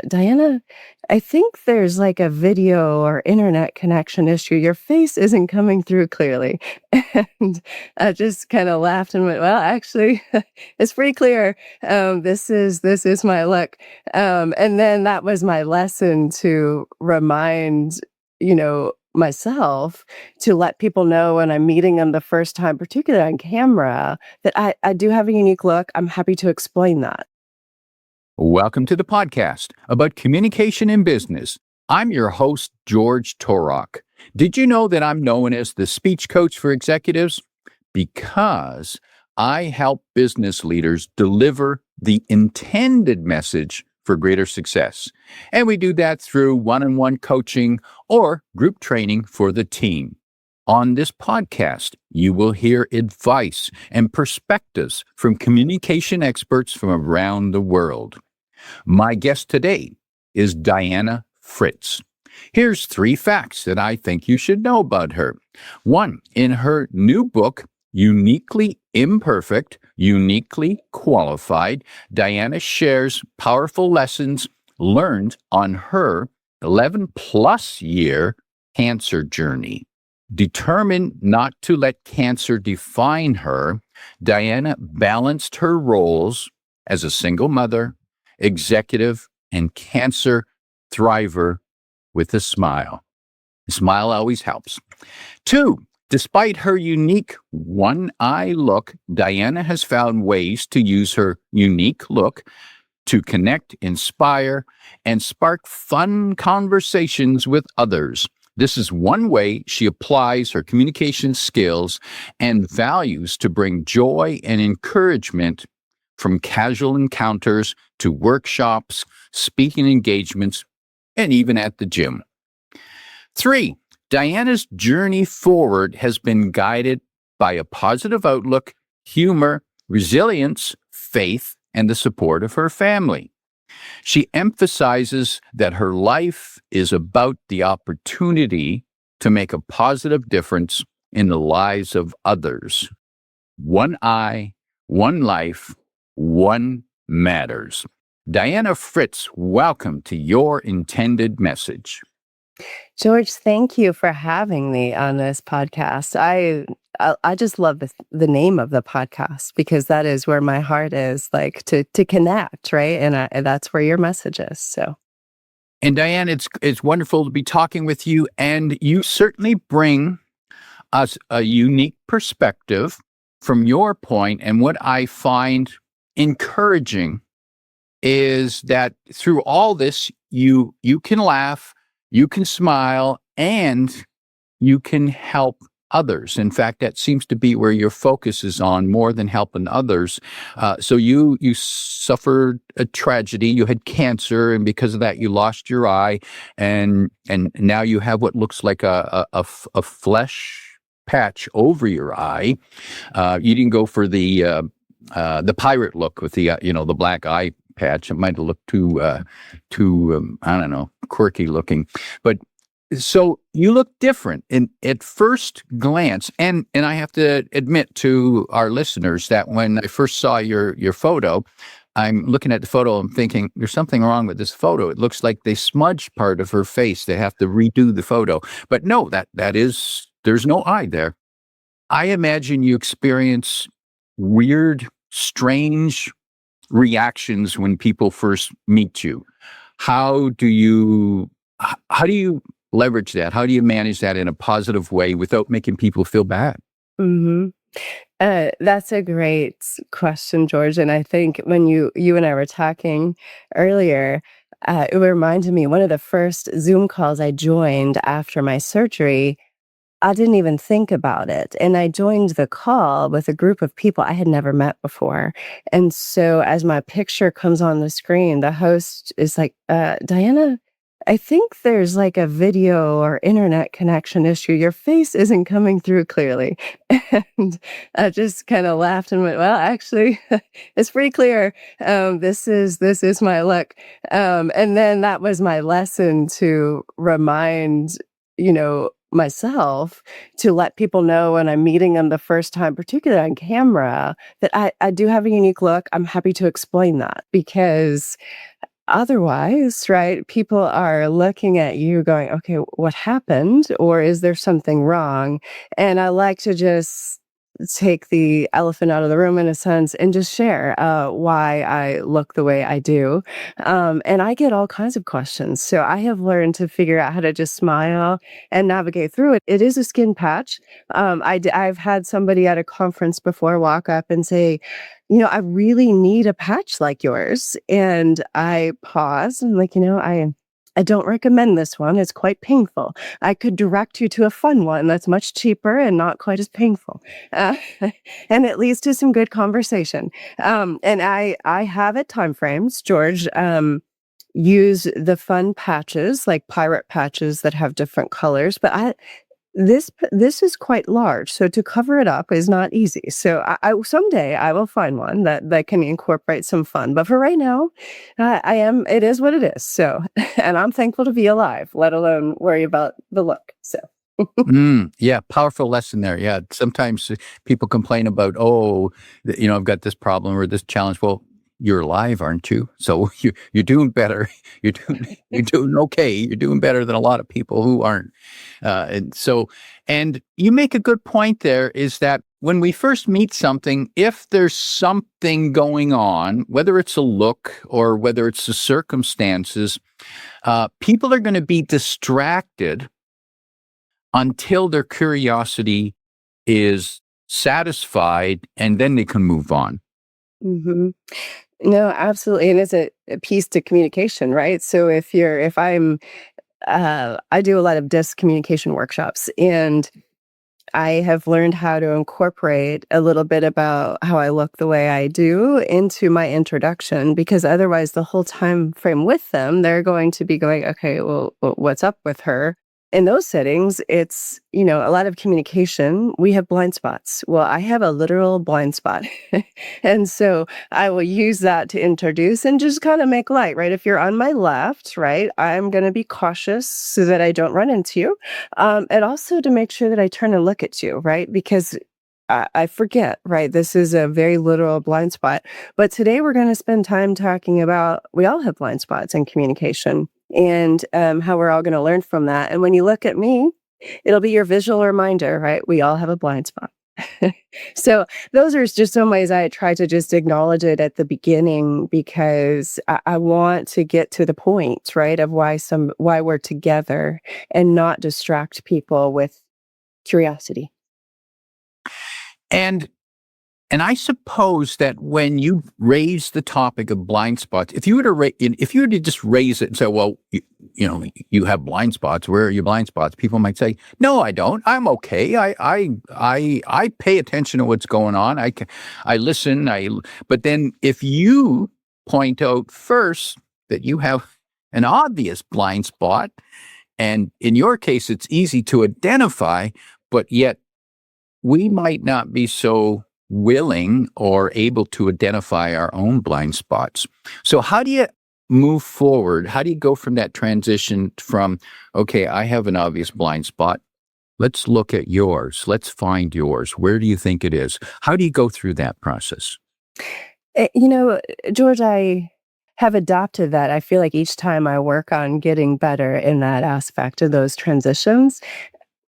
Diana, I think there's like a video or internet connection issue. Your face isn't coming through clearly. And I just kind of laughed and went, well, actually, it's pretty clear. This is my luck. And then that was my lesson to remind, myself to let people know when I'm meeting them the first time, particularly on camera, that I do have a unique look. I'm happy to explain that. Welcome to the podcast about communication in business. I'm your host, George Torok. Did you know that I'm known as the speech coach for executives? Because I help business leaders deliver the intended message for greater success. And we do that through one-on-one coaching or group training for the team. On this podcast, you will hear advice and perspectives from communication experts from around the world. My guest today is Diana Fritz. Here's 3 facts that I think you should know about her. 1, in her new book, Uniquely Imperfect, Uniquely Qualified, Diana shares powerful lessons learned on her 11-plus year cancer journey. Determined not to let cancer define her, Diana balanced her roles as a single mother, executive, and cancer thriver with a smile. A smile always helps. 2, despite her unique one-eye look, Diana has found ways to use her unique look to connect, inspire, and spark fun conversations with others. This is one way she applies her communication skills and values to bring joy and encouragement from casual encounters to workshops, speaking engagements, and even at the gym. 3, Diana's journey forward has been guided by a positive outlook, humor, resilience, faith, and the support of her family. She emphasizes that her life is about the opportunity to make a positive difference in the lives of others. One eye, one life, one matters. Diana Fritz, welcome to Your Intended Message. George, thank you for having me on this podcast. I just love the name of the podcast because that is where my heart is, like to connect, right? And that's where your message is. So, And Diane, it's wonderful to be talking with you, and you certainly bring us a unique perspective from your point. And what I find encouraging is that through all this, you can laugh, you can smile, and you can help others. In fact, that seems to be where your focus is on more than helping others. So you suffered a tragedy. You had cancer, and because of that, you lost your eye, and now you have what looks like a flesh patch over your eye. You didn't go for the pirate look with the the black eye patch. It might have looked too I don't know, quirky looking, but so you look different at first glance. And I have to admit to our listeners that when I first saw your photo, I'm looking at the photo, I'm thinking, there's something wrong with this photo. It looks like they smudged part of her face. They have to redo the photo. But no, there's no eye there. I imagine you experience weird, strange reactions when people first meet you. How do you leverage that? How do you manage that in a positive way without making people feel bad? hmm that's a great question, George. And I think when you and I were talking earlier, it reminded me one of the first Zoom calls I joined after my surgery. I didn't even think about it. And I joined the call with a group of people I had never met before. And so as my picture comes on the screen, the host is like, Diana, I think there's like a video or internet connection issue. Your face isn't coming through clearly. And I just kind of laughed and went, well, actually, it's pretty clear. This is my luck. And then that was my lesson to remind, myself to let people know when I'm meeting them the first time, particularly on camera, that I do have a unique look. I'm happy to explain that because Otherwise, right, people are looking at you going, "Okay, what happened? Or is there something wrong?" And I like to just take the elephant out of the room in a sense and just share, why I look the way I do. And I get all kinds of questions. So I have learned to figure out how to just smile and navigate through it. It is a skin patch. I've had somebody at a conference before walk up and say, I really need a patch like yours. And I paused and like, I don't recommend this one. It's quite painful. I could direct you to a fun one that's much cheaper and not quite as painful. Uh, and it leads to some good conversation. And I have at time frames, George, use the fun patches like pirate patches that have different colors, but this is quite large, so to cover it up is not easy. So I someday I will find one that can incorporate some fun. But for right now, I am. It is what it is. So, and I'm thankful to be alive, let alone worry about the look. So, Yeah, powerful lesson there. Yeah, sometimes people complain about, oh, I've got this problem or this challenge. Well, you're alive, aren't you? So you're doing better. You're doing okay. You're doing better than a lot of people who aren't. And you make a good point there. Is that when we first meet something, if there's something going on, whether it's a look or whether it's the circumstances, people are going to be distracted until their curiosity is satisfied, and then they can move on. hmm no, absolutely, and it's a piece to communication, right? So if I'm, I do a lot of disc communication workshops, and I have learned how to incorporate a little bit about how I look the way I do into my introduction because otherwise the whole time frame with them, they're going to be going, okay, well, what's up with her? In those settings, it's, a lot of communication. We have blind spots. Well, I have a literal blind spot. And so I will use that to introduce and just kind of make light, right? If you're on my left, right, I'm going to be cautious so that I don't run into you. And also to make sure that I turn and look at you, right? Because I forget, right? This is a very literal blind spot. But today we're going to spend time talking about we all have blind spots in communication and how we're all going to learn from that. And when you look at me, it'll be your visual reminder, right? We all have a blind spot. So those are just some ways I try to just acknowledge it at the beginning because I want to get to the point, right, of why we're together and not distract people with curiosity. And and I suppose that when you raise the topic of blind spots, if you were to just raise it and say, well, you have blind spots. Where are your blind spots? People might say, no, I don't. I'm okay. I pay attention to what's going on. I listen. But then if you point out first that you have an obvious blind spot, and in your case, it's easy to identify, but yet we might not be so willing or able to identify our own blind spots. So, how do you move forward? How do you go from that transition from, okay, I have an obvious blind spot. Let's look at yours. Let's find yours. Where do you think it is? How do you go through that process? Eh, you know, George, I have adopted that. I feel like each time I work on getting better in that aspect of those transitions,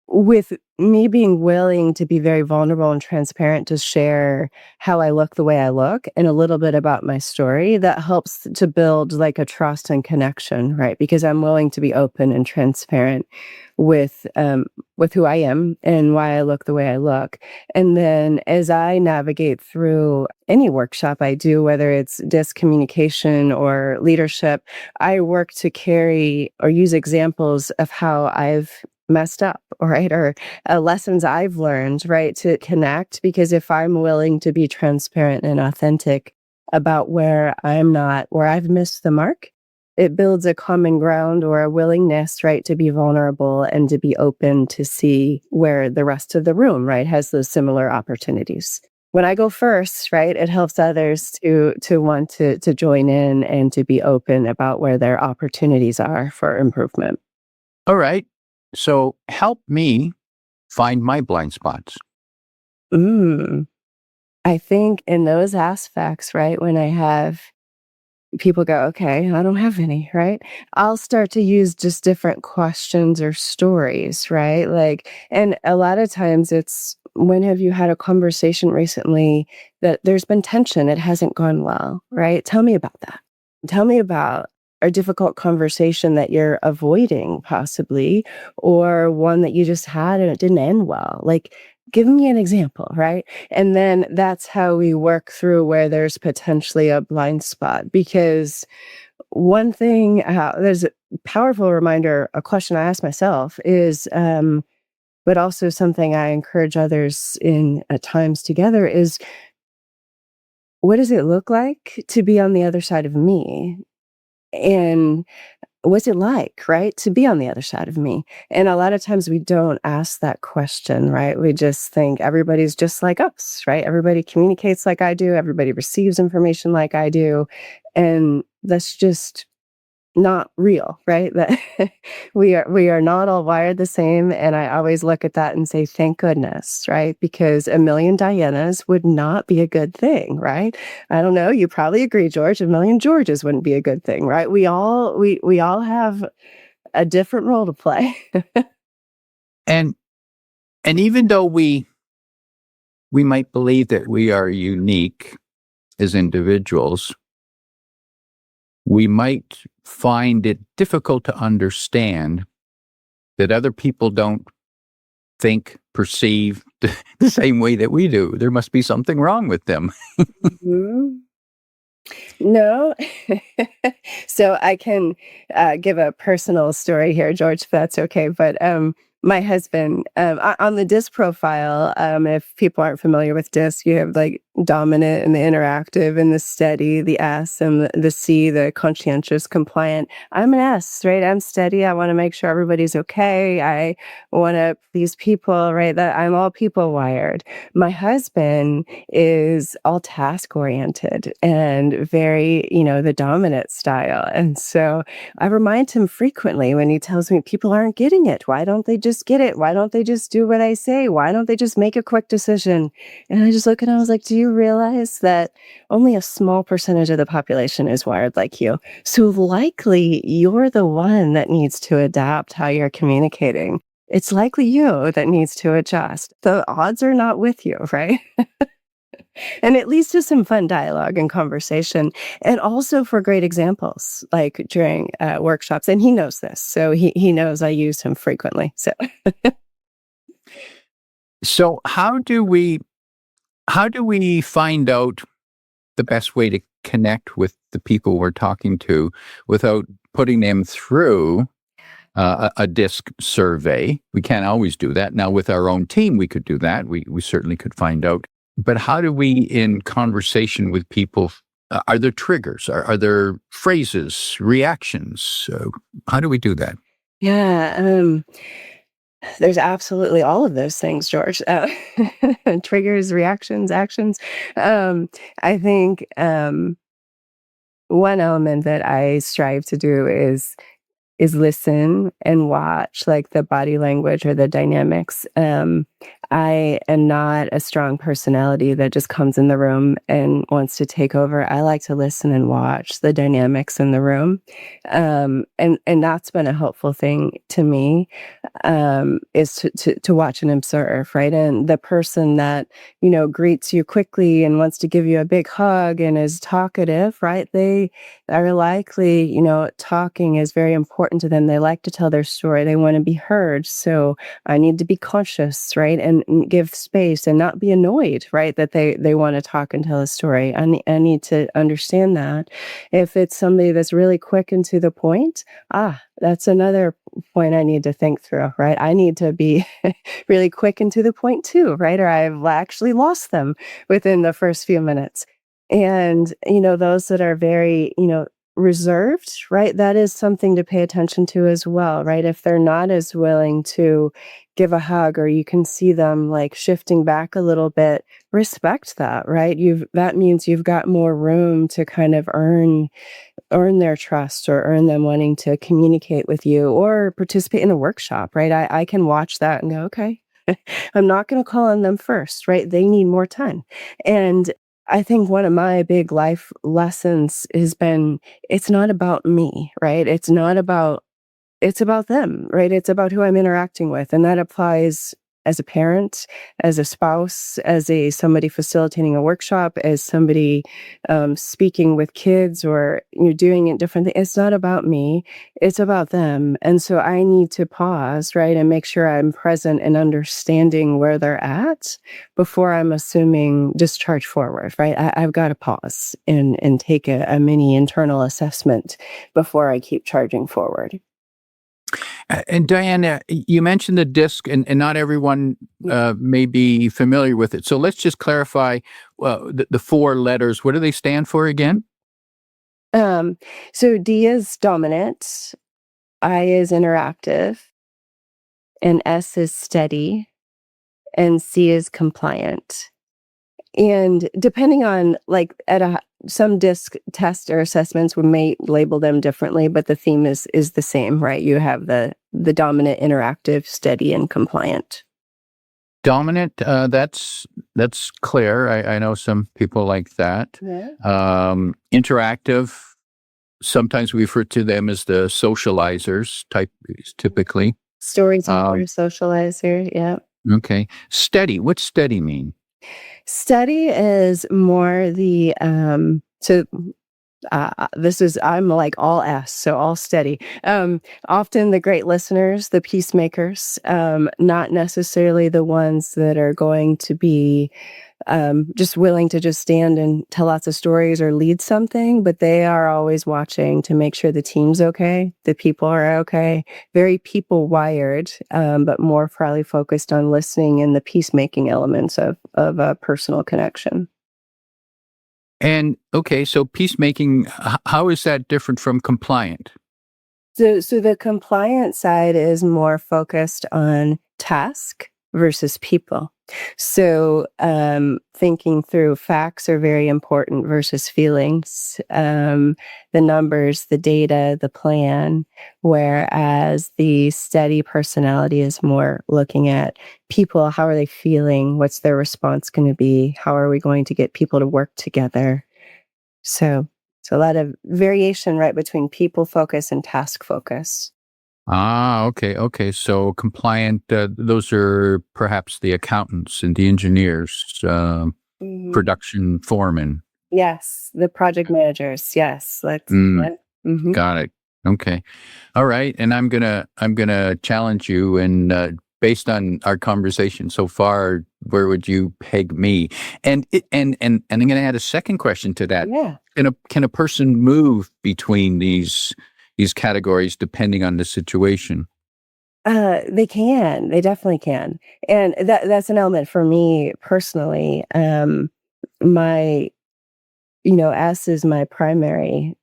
with me being willing to be very vulnerable and transparent to share how I look the way I look and a little bit about my story, that helps to build like a trust and connection, right? Because I'm willing to be open and transparent with with who I am and why I look the way I look. And then as I navigate through any workshop I do, whether it's disc communication or leadership, I work to carry or use examples of how I've messed up, right? Or lessons I've learned, right? To connect. Because if I'm willing to be transparent and authentic about where I've missed the mark, it builds a common ground or a willingness, right? To be vulnerable and to be open to see where the rest of the room, right? Has those similar opportunities. When I go first, right, it helps others to want to join in and to be open about where their opportunities are for improvement. All right. So, help me find my blind spots. Mm. I think in those aspects, right, when I have people go, okay, I don't have any, right? I'll start to use just different questions or stories, right? Like, and a lot of times it's, when have you had a conversation recently that there's been tension, it hasn't gone well, right? Tell me about that. Tell me about a difficult conversation that you're avoiding, possibly, or one that you just had and it didn't end well. Like, give me an example, right? And then that's how we work through where there's potentially a blind spot. Because one thing, there's a powerful reminder, a question I ask myself is, but also something I encourage others in at times together is, what does it look like to be on the other side of me? And what's it like, right, to be on the other side of me? And a lot of times we don't ask that question, right? We just think everybody's just like us, right? Everybody communicates like I do, everybody receives information like I do. And that's just not real, right? That we are not all wired the same. And I always look at that and say, thank goodness, right? Because a million Dianas would not be a good thing, right? I don't know. You probably agree, George. A million Georges wouldn't be a good thing, right? We all have a different role to play. And even though we might believe that we are unique as individuals, we might find it difficult to understand that other people don't think, perceive the same way that we do. There must be something wrong with them. Mhm. No. So I can, give a personal story here, George, if that's okay. But, my husband, on the DISC profile, if people aren't familiar with DISC, you have like dominant and the interactive and the steady, the S and the C, the conscientious, compliant. I'm an S, right? I'm steady. I want to make sure everybody's okay. I want to please people, right? That I'm all people wired. My husband is all task oriented and very, the dominant style. And so I remind him frequently when he tells me people aren't getting it. Why don't they just get it? Why don't they just do what I say? Why don't they just make a quick decision? And I just look at him, I was like, do you realize that only a small percentage of the population is wired like you? So likely you're the one that needs to adapt how you're communicating. It's likely you that needs to adjust. The odds are not with you, right? And it leads to some fun dialogue and conversation, and also for great examples, like during workshops. And he knows this, so he knows I use him frequently. So So how do we find out the best way to connect with the people we're talking to without putting them through a DISC survey? We can't always do that. Now, with our own team, we could do that. We certainly could find out. But how do we, in conversation with people, are there triggers? Are there phrases, reactions? How do we do that? yeah, there's absolutely all of those things, George. Triggers, reactions, actions. I think one element that I strive to do is listen and watch, like, the body language or the dynamics. I am not a strong personality that just comes in the room and wants to take over. I like to listen and watch the dynamics in the room. And that's been a helpful thing to me, is to watch and observe, right? And the person that, greets you quickly and wants to give you a big hug and is talkative, right? They are likely, talking is very important to them. They like to tell their story. They want to be heard. So I need to be conscious, right? And give space and not be annoyed, right? That they want to talk and tell a story. I need to understand that. If it's somebody that's really quick and to the point, that's another point I need to think through, right? I need to be really quick and to the point too, right? Or I've actually lost them within the first few minutes. And, those that are very, reserved, right? That is something to pay attention to as well, right? If they're not as willing to give a hug, or you can see them like shifting back a little bit, respect that, right? That means you've got more room to kind of earn their trust, or earn them wanting to communicate with you or participate in a workshop, right? I can watch that and go, okay, I'm not going to call on them first, right? They need more time. And I think one of my big life lessons has been it's not about me, right? It's about them, right? It's about who I'm interacting with, and that applies as a parent, as a spouse, as a somebody facilitating a workshop, as somebody, speaking with kids or, doing it differently. It's not about me, it's about them, and so I need to pause, right, and make sure I'm present and understanding where they're at before I'm assuming discharge forward, right? I've gotta pause and take a mini internal assessment before I keep charging forward. And Diana, you mentioned the disc, and not everyone may be familiar with it. So let's just clarify the four letters. What do they stand for again? Um, so D is dominant, I is interactive, and S is steady, and C is compliant. And depending on like at a some disc test or assessments, we may label them differently, but the theme is the same, right? You have the dominant, interactive, steady, and compliant. Dominant. That's clear. I know some people like that. Yeah. Interactive. Sometimes we refer to them as the socializers type, typically. Storyteller, Um, socializer, yeah. okay. Steady. What's steady mean? Steady is more the this is I'm like all S, so all steady. Often the great listeners, the peacemakers, not necessarily the ones that are going to be just willing to just stand and tell lots of stories or lead something, but they are always watching to make sure the team's okay, the people are okay. Very people wired, but more probably focused on listening and the peacemaking elements of a personal connection. And okay, so peacemaking. How is that different from compliant? So the compliance side is more focused on task versus people. So, thinking through facts are very important versus feelings, the numbers, the data, the plan, whereas the steady personality is more looking at people, how are they feeling? What's their response gonna be? How are we going to get people to work together? So a lot of variation, right, between people focus and task focus. Ah, okay, okay. So compliant. Those are perhaps the accountants and the engineers, Mhm. production foremen. Yes, the project managers, yes, let's Mm, yeah. Mhm. got it. Okay. All right. And I'm gonna challenge you, and based on our conversation so far, where would you peg me? And I'm gonna add a second question to that. Yeah. Can a person move between these categories depending on the situation? They can, they definitely can, and that's an element for me personally, my S is my primary,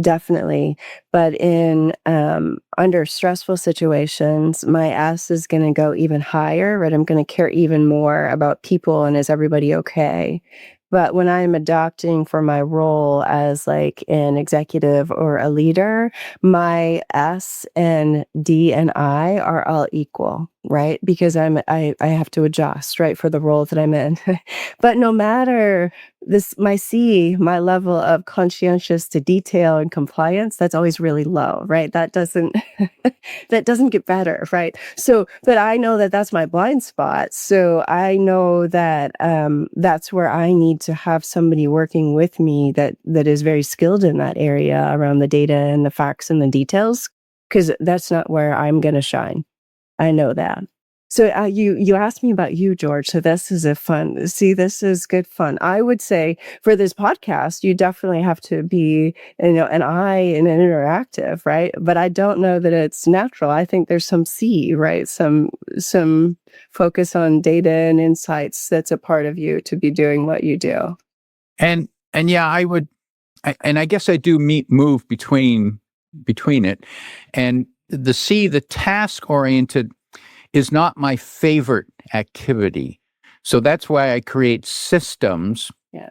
definitely. But in under stressful situations, my S is going to go even higher, right? I'm going to care even more about people and is everybody okay? But when I'm adopting for my role as like an executive or a leader, my S and D and I are all equal, right? Because I have to adjust, right, for the role that I'm in. But no matter this my C, my level of conscientious to detail and compliance, that's always really low, right? That doesn't that doesn't get better, right? So, but I know that that's my blind spot. So I know that that's where I need to have somebody working with me that is very skilled in that area around the data and the facts and the details, because that's not where I'm going to shine. I know that. So, you asked me about you, George, so this is a fun see, this is good fun. I would say for this podcast, you definitely have to be, an I and an interactive, right? But I don't know that it's natural. I think there's some C, right? Some focus on data and insights that's a part of you to be doing what you do. And yeah, I would, and I guess I do move between it, and the C, the task oriented, is not my favorite activity. So that's why I create systems Yeah.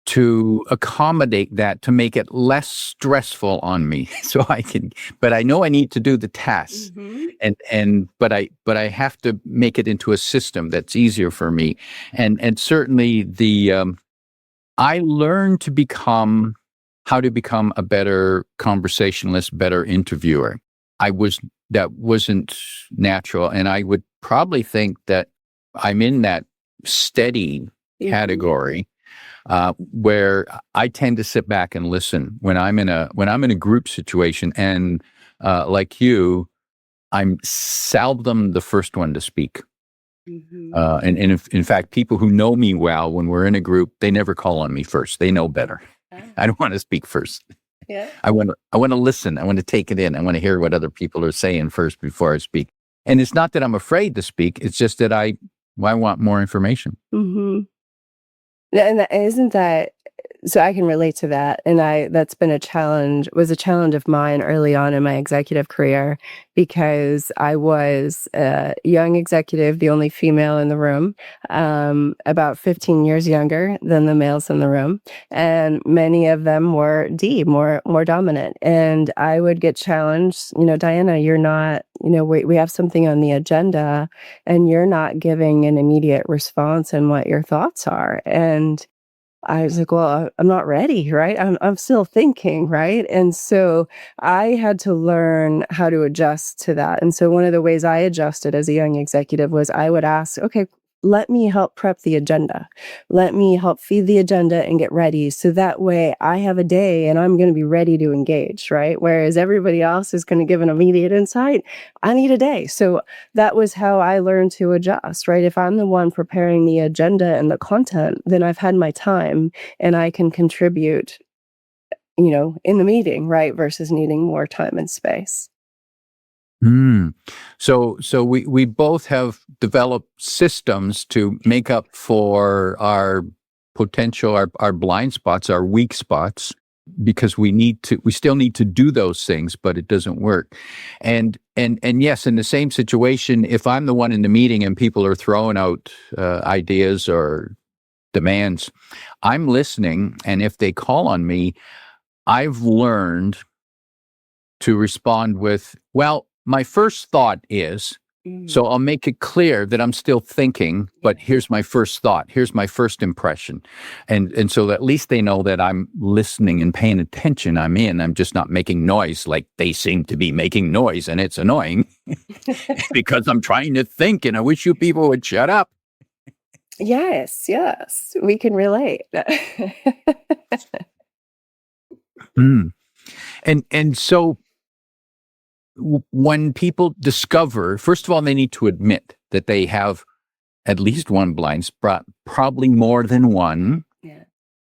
to accommodate that, to make it less stressful on me. So I can, but I know I need to do the tasks, Mhm. but I have to make it into a system that's easier for me. And certainly I learned how to become a better conversationalist, better interviewer. That wasn't natural. And I would probably think that I'm in that steady Mhm. category, where I tend to sit back and listen when I'm in a group situation. And like you, I'm seldom the first one to speak. Mhm. And if, in fact, people who know me well, when we're in a group, they never call on me first. They know better. Ah, I don't want to speak first. yeah. I want to listen. I want to take it in. I want to hear what other people are saying first before I speak. And it's not that I'm afraid to speak. It's just that I want more information. Mhm. And that isn't that so I can relate to that, and I that's been a challenge was a challenge of mine early on in my executive career because I was a young executive, the only female in the room, about 15 years younger than the males in the room, and many of them were more dominant, and I would get challenged, "Diana, you're not we have something on the agenda, and you're not giving an immediate response and what your thoughts are," and I was like, "Well, I'm not ready, right? I'm still thinking, right?" And so I had to learn how to adjust to that. And so one of the ways I adjusted as a young executive was I would ask, "Okay, let me help prep the agenda. Let me help feed the agenda and get ready so that way I have a day and I'm going to be ready to engage, right? Whereas everybody else is going to give an immediate insight. I need a day." So that was how I learned to adjust, right? If I'm the one preparing the agenda and the content, then I've had my time and I can contribute, in the meeting, right? Versus needing more time and space. Hmm. So we both have developed systems to make up for our potential, our blind spots, our weak spots, because we still need to do those things, but it doesn't work. And yes, in the same situation, if I'm the one in the meeting and people are throwing out ideas or demands, I'm listening, and if they call on me, I've learned to respond with, well, my first thought is, Mm, so I'll make it clear that I'm still thinking, but yeah. here's my first thought. Here's my first impression. And so at least they know that I'm listening and paying attention. I'm just not making noise like they seem to be making noise. And it's annoying because I'm trying to think and I wish you people would shut up. Yes, yes, we can relate. Mm. And so when people discover, first of all, they need to admit that they have at least one blind spot, probably more than one. Yeah.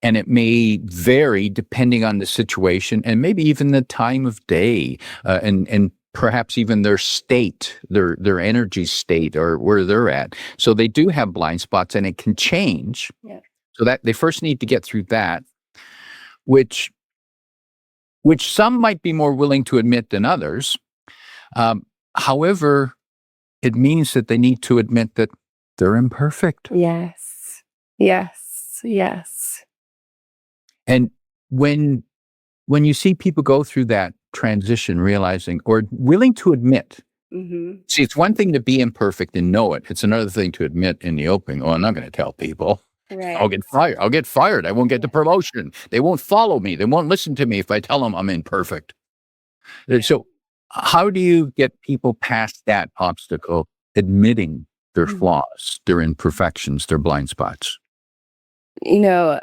And it may vary depending on the situation and maybe even the time of day, and perhaps even their state, their energy state, or where they're at. So they do have blind spots, and it can change. Yeah. So that they first need to get through that, which some might be more willing to admit than others. However, it means that they need to admit that they're imperfect. Yes. Yes. Yes. And when you see people go through that transition, realizing or willing to admit, Mhm. see, it's one thing to be imperfect and know it. It's another thing to admit in the open, oh, I'm not going to tell people. I'll Right. get fired. I'll get fired. I won't get the Yeah. promotion. They won't follow me. They won't listen to me if I tell them I'm imperfect. Yeah. So, how do you get people past that obstacle, admitting their Mhm. flaws, their imperfections, their blind spots? You know,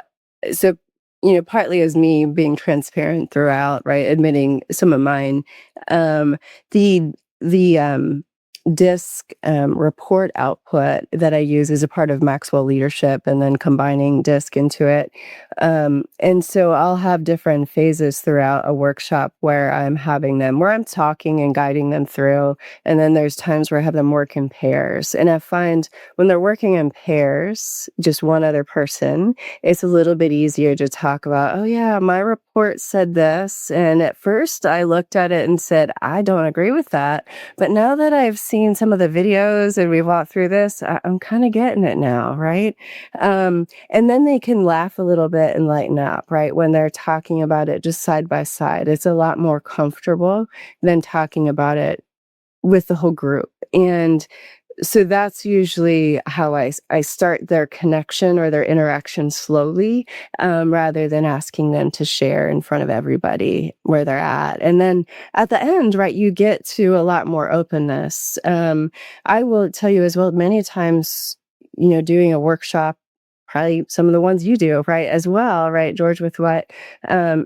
so, partly as me being transparent throughout, right, admitting some of mine, um, the the DISC, report output that I use is a part of Maxwell Leadership and then combining DISC into it. And so I'll have different phases throughout a workshop where I'm having them where I'm talking and guiding them through, and then there's times where I have them work in pairs. And I find when they're working in pairs, just one other person, it's a little bit easier to talk about, "Oh, yeah, my report said this, and at first I looked at it and said, I don't agree with that. But now that I've seen some of the videos and we've walked through this, I'm kind of getting it now, right?" And then they can laugh a little bit and lighten up, right? When they're talking about it just side by side. It's a lot more comfortable than talking about it with the whole group. And So that's usually how I start their connection or their interaction slowly, rather than asking them to share in front of everybody where they're at. And then at the end, right, you get to a lot more openness. I will tell you as well, many times, doing a workshop, probably some of the ones you do, right, as well, right, George, with what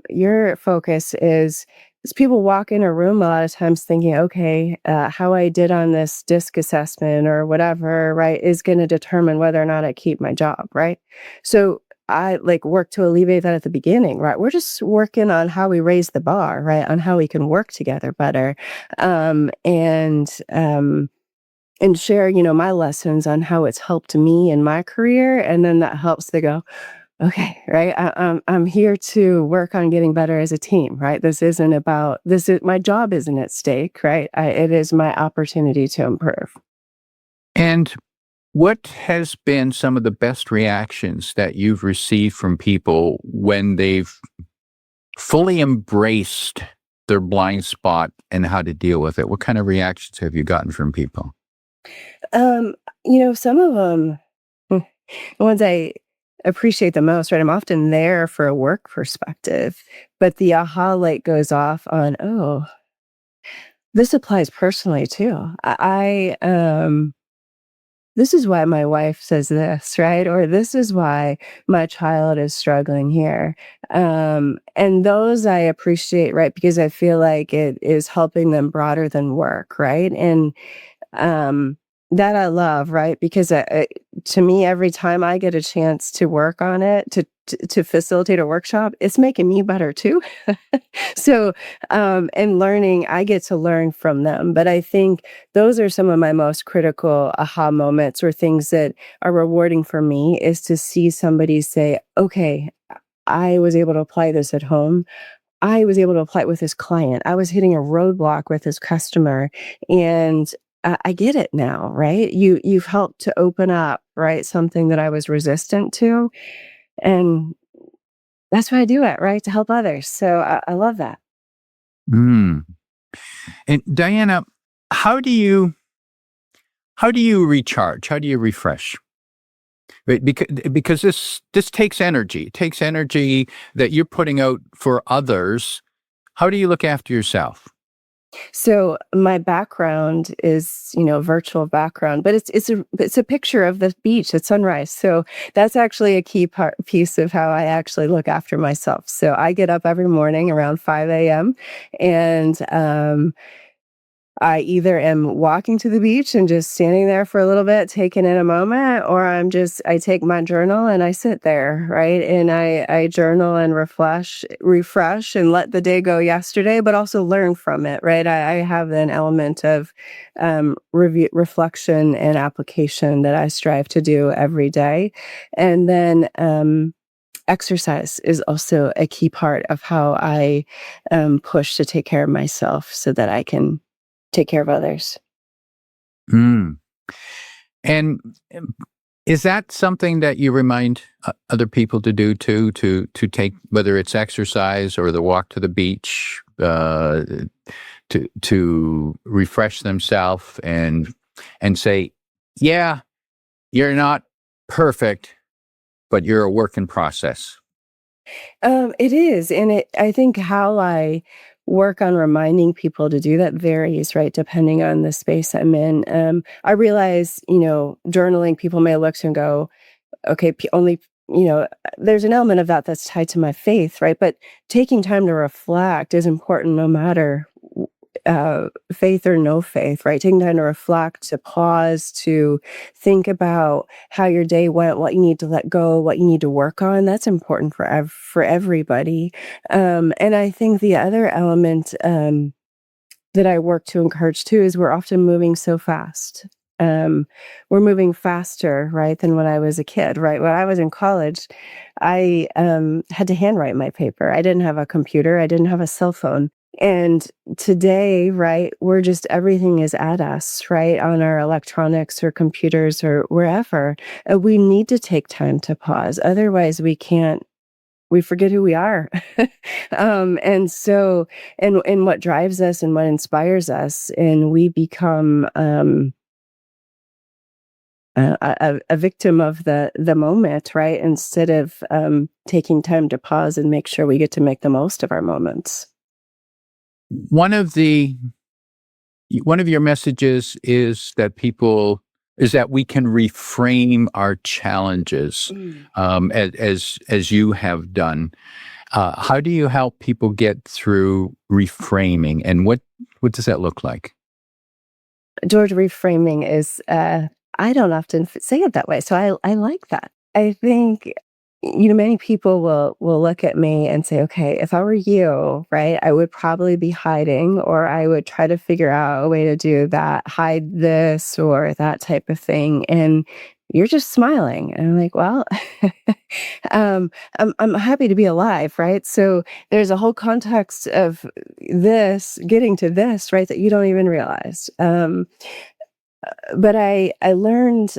your focus is people walk in a room a lot of times thinking, okay, how I did on this disc assessment or whatever, right, is going to determine whether or not I keep my job, right? So I like work to alleviate that at the beginning, right? We're just working on how we raise the bar, right? On how we can work together better, um, and um, and share, my lessons on how it's helped me in my career, and then that helps to go, okay, right? I'm here to work on getting better as a team, right? This is my job isn't at stake, right? It is my opportunity to improve. And what has been some of the best reactions that you've received from people when they've fully embraced their blind spot and how to deal with it? What kind of reactions have you gotten from people? Um, some of them, the ones I appreciate the most, right? I'm often there for a work perspective, but the aha light goes off on, oh, this applies personally too. This is why my wife says this, right? Or this is why my child is struggling here. And those I appreciate, right? Because I feel like it is helping them broader than work, right? And um, that I love, right? Because to me, every time I get a chance to work on it, to facilitate a workshop, it's making me better too. So, and learning, I get to learn from them. But I think those are some of my most critical aha moments or things that are rewarding for me is to see somebody say, okay, I was able to apply this at home. I was able to apply it with this client. I was hitting a roadblock with this customer, and I get it now, right? You've helped to open up, right, something that I was resistant to, and that's why I do it, right, to help others. So I love that. Mm. And Diana, how do you how do you recharge? How do you refresh? Right, because this takes energy. It takes energy that you're putting out for others. How do you look after yourself? So my background is, virtual background, but it's a picture of the beach at sunrise. So that's actually a key piece of how I actually look after myself. So I get up every morning around 5 a.m. and I either am walking to the beach and just standing there for a little bit, taking in a moment, or I take my journal and I sit there, right? And I journal and refresh and let the day go yesterday, but also learn from it, right? I have an element of review, reflection and application that I strive to do every day. And then, exercise is also a key part of how I push to take care of myself so that I can take care of others. Mm. And is that something that you remind other people to do too? To take whether it's exercise or the walk to the beach, to refresh themselves and say, yeah, you're not perfect, but you're a work in process. It is, and I think how I work on reminding people to do that varies, right, depending on the space I'm in. I realize, journaling, people may look and go, okay, only, there's an element of that that's tied to my faith, right? But taking time to reflect is important no matter faith or no faith, right? Taking time to reflect, to pause, to think about how your day went, what you need to let go, what you need to work on. That's important for everybody. And I think the other element that I work to encourage too is we're often moving so fast. Um, we're moving faster, right, than when I was a kid, right? When I was in college, I had to handwrite my paper. I didn't have a computer. I didn't have a cell phone. And today, right, we're just everything is at us, right, on our electronics or computers or wherever. We need to take time to pause. Otherwise, we forget who we are. And so, and what drives us and what inspires us, and we become a victim of the moment, right? Instead of taking time to pause and make sure we get to make the most of our moments. One of the one of your messages is that we can reframe our challenges, Mm. as you have done. How do you help people get through reframing, and what does that look like? George, reframing is, I don't often say it that way, so I like that. I think, many people will look at me and say, "Okay, if I were you, right, I would probably be hiding, or I would try to figure out a way to do that, hide this or that type of thing, and you're just smiling." And I'm like, "Well, um, I'm happy to be alive, right?" So there's a whole context of this getting to this, right, that you don't even realize. But I learned,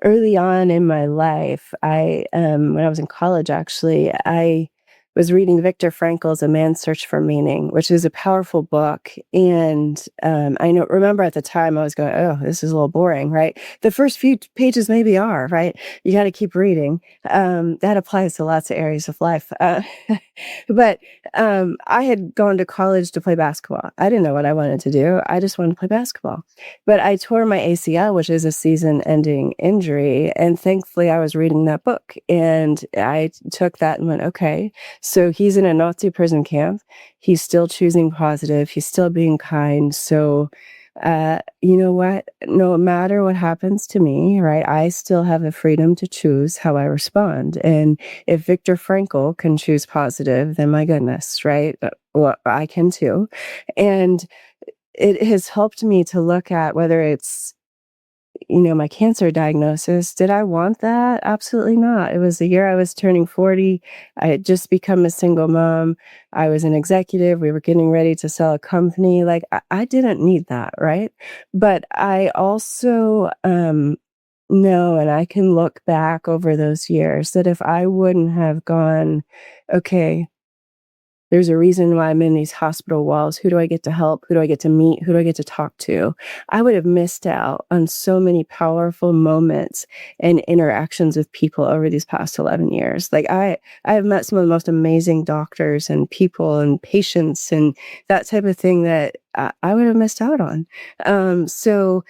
early on in my life, when I was in college, actually, I was reading Viktor Frankl's A Man's Search for Meaning, which is a powerful book. And remember at the time I was going, "Oh, this is a little boring," right? The first few pages maybe are, right? You got to keep reading. That applies to lots of areas of life. But I had gone to college to play basketball. I didn't know what I wanted to do. I just wanted to play basketball. But I tore my ACL, which is a season-ending injury, and thankfully, I was reading that book, and I took that and went, "Okay, so he's in a Nazi prison camp. He's still choosing positive. He's still being kind. So, you know what? No matter what happens to me, right, I still have the freedom to choose how I respond. And if Viktor Frankl can choose positive, then my goodness, right? Well, I can too." And it has helped me to look at whether it's, my cancer diagnosis. Did I want that? Absolutely not. It was the year I was turning 40. I had just become a single mom. I was an executive. We were getting ready to sell a company. Like, I didn't need that, right? But I also know, and I can look back over those years, that if I wouldn't have gone, "Okay, there's a reason why I'm in these hospital walls. Who do I get to help? Who do I get to meet? Who do I get to talk to?" I would have missed out on so many powerful moments and interactions with people over these past 11 years. Like, I have met some of the most amazing doctors and people and patients and that type of thing that I would have missed out on. So,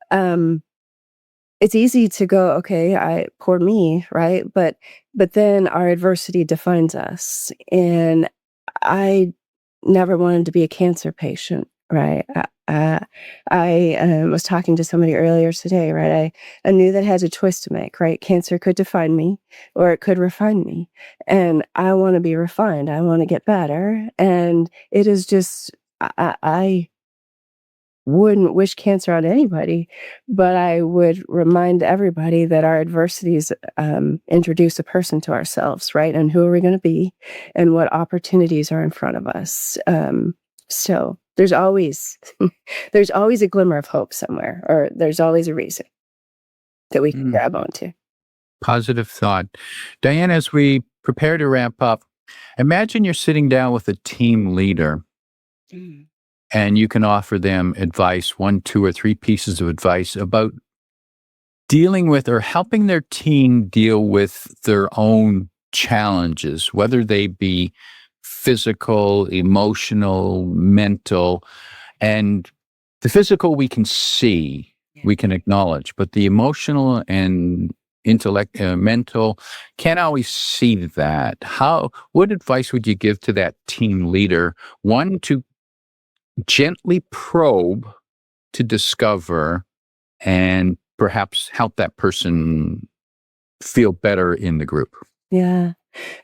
um, it's easy to go, "Okay, poor me," right? But then our adversity defines us, and I never wanted to be a cancer patient, right? I was talking to somebody earlier today, right? I knew that I had a choice to make, right? Cancer could define me or it could refine me. And I want to be refined. I want to get better. And it is just, I wouldn't wish cancer on anybody, but I would remind everybody that our adversities introduce a person to ourselves, right? And who are we going to be, and what opportunities are in front of us. So there's always there's always a glimmer of hope somewhere, or there's always a reason that we can Mm, grab onto. positive thought. Diane, as we prepare to wrap up, imagine you're sitting down with a team leader Mm. and you can offer them advice, one, two, or three pieces of advice about dealing with or helping their team deal with their own challenges, whether they be physical, emotional, mental. And the physical we can see, Yeah. we can acknowledge, but the emotional and mental, can't always see that. What advice would you give to that team leader? One, to gently probe to discover and perhaps help that person feel better in the group. Yeah.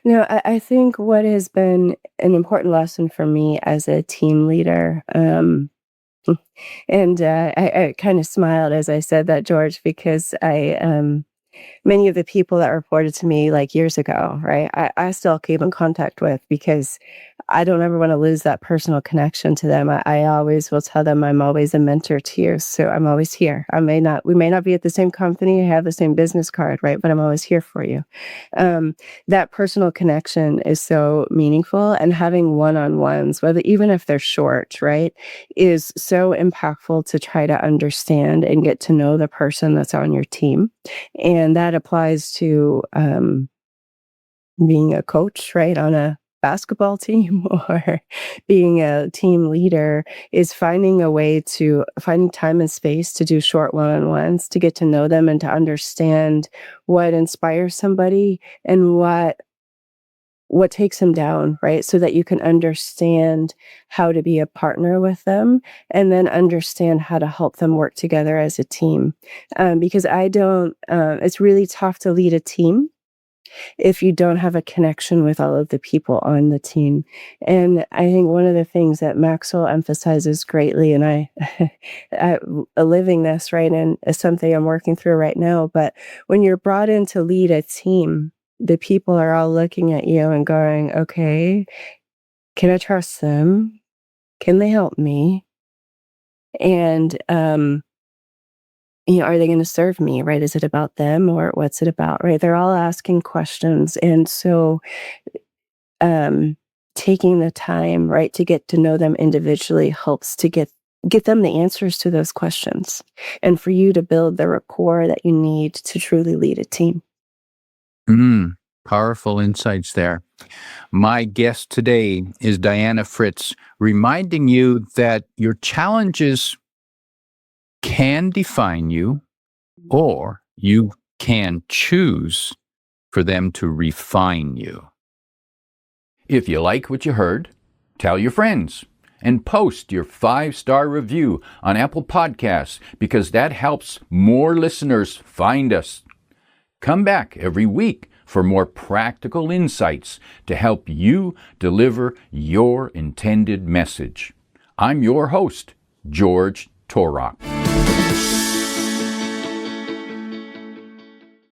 No, I think what has been an important lesson for me as a team leader, and I kind of smiled as I said that, George, because many of the people that reported to me like years ago, right? I still keep in contact with, because I don't ever wanna lose that personal connection to them. I always will tell them I'm always a mentor to you, so I'm always here. We may not be at the same company, have the same business card, right, but I'm always here for you. That personal connection is so meaningful, and having one-on-ones, whether even if they're short, right, is so impactful to try to understand and get to know the person that's on your team, and that applies to, being a coach, right, on a basketball team or being a team leader is finding time and space to do short one-on-ones, to get to know them and to understand what inspires somebody and what takes them down, right? So that you can understand how to be a partner with them and then understand how to help them work together as a team. Because it's really tough to lead a team if you don't have a connection with all of the people on the team. And I think one of the things that Maxwell emphasizes greatly, and I living this, right, and it's something I'm working through right now, but when you're brought in to lead a team, the people are all looking at you and going, okay, can I trust them? Can they help me? And, are they going to serve me, right? Is it about them or what's it about, right? They're all asking questions. And so, um, taking the time, right, to get to know them individually helps to get them the answers to those questions and for you to build the rapport that you need to truly lead a team. Mm, powerful insights there. My guest today is Diana Fritz, reminding you that your challenges can define you, or you can choose for them to refine you. If you like what you heard, tell your friends and post your 5-star review on Apple Podcasts, because that helps more listeners find us. Come back every week for more practical insights to help you deliver your intended message. I'm your host, George Torok.